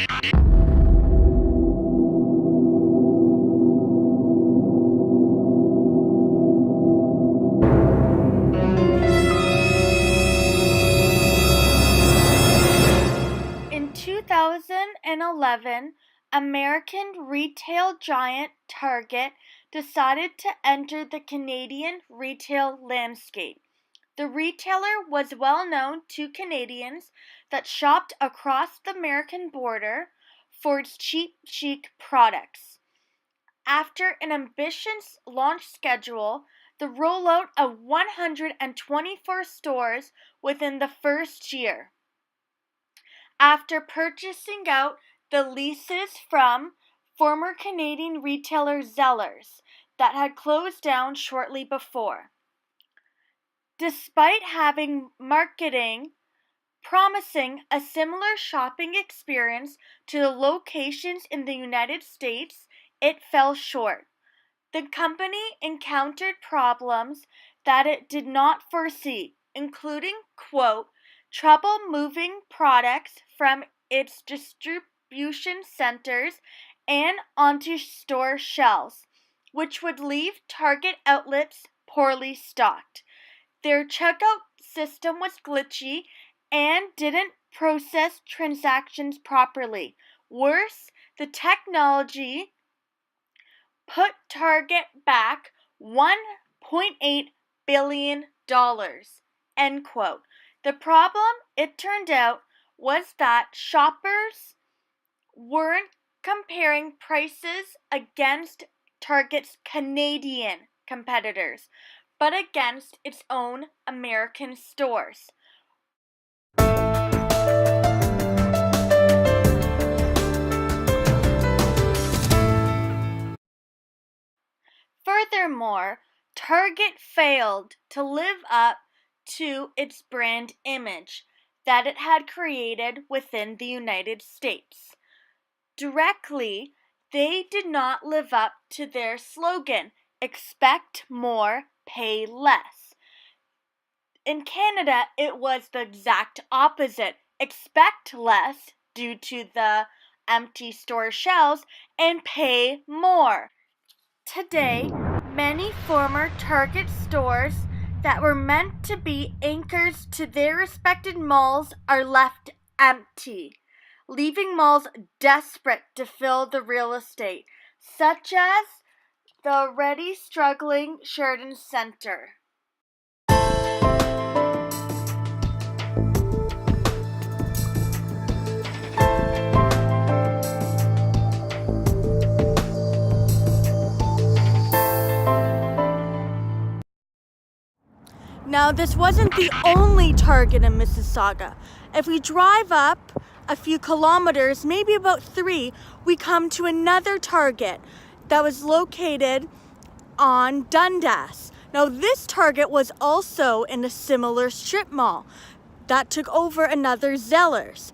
In 2011, American retail giant Target decided to enter the Canadian retail landscape. The retailer was well known to Canadians that shopped across the American border for its cheap chic products. After an ambitious launch schedule, the rollout of 124 stores within the first year. After purchasing out the leases from former Canadian retailer Zellers that had closed down shortly before. Despite having marketing promising a similar shopping experience to the locations in the United States, it fell short. The company encountered problems that it did not foresee, including, quote, trouble moving products from its distribution centers and onto store shelves, which would leave Target outlets poorly stocked. Their checkout system was glitchy and didn't process transactions properly. Worse, the technology put Target back $1.8 billion, end quote. The problem, it turned out, was that shoppers weren't comparing prices against Target's Canadian competitors, but against its own American stores. Furthermore, Target failed to live up to its brand image that it had created within the United States. Directly, they did not live up to their slogan, expect more, pay less. In Canada, it was the exact opposite, expect less due to the empty store shelves and pay more. Today, many former Target stores that were meant to be anchors to their respected malls are left empty, leaving malls desperate to fill the real estate, such as the already struggling Sheridan Center. Now, this wasn't the only Target in Mississauga. If we drive up a few kilometers, maybe about 3, we come to another Target that was located on Dundas. Now, this Target was also in a similar strip mall that took over another Zellers.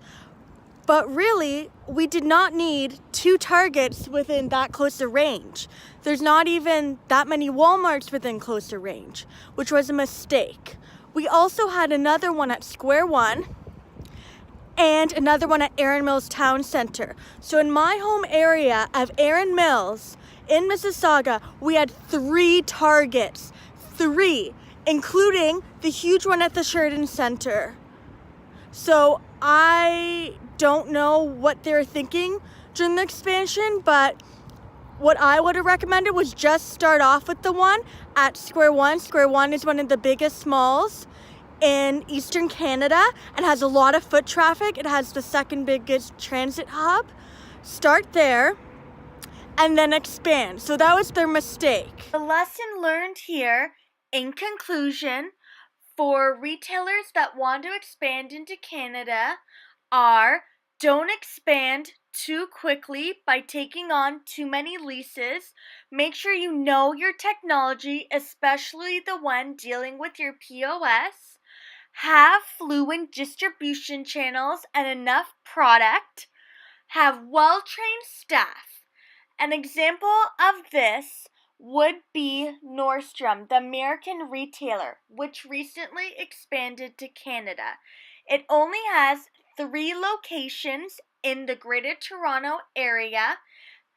But really, we did not need 2 Targets within that closer range. There's not even that many Walmarts within closer range, which was a mistake. We also had another one at Square One and another one at Erin Mills Town Center. So in my home area of Erin Mills in Mississauga, we had 3 Targets. 3, including the huge one at the Sheridan Center. So I don't know what they're thinking during the expansion, but what I would have recommended was just start off with the one at Square One. Square One is one of the biggest malls in Eastern Canada and has a lot of foot traffic. It has the second biggest transit hub. Start there and then expand. So that was their mistake. The lesson learned here, in conclusion, for retailers that want to expand into Canada are don't expand too quickly by taking on too many leases. Make sure you know your technology, especially the one dealing with your POS. Have fluent distribution channels and enough product. Have well-trained staff. An example of this would be Nordstrom, the American retailer, which recently expanded to Canada. It only has 3 locations in the Greater Toronto area,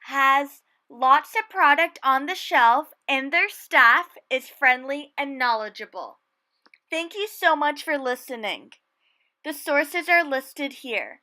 has lots of product on the shelf, and their staff is friendly and knowledgeable. Thank you so much for listening. The sources are listed here.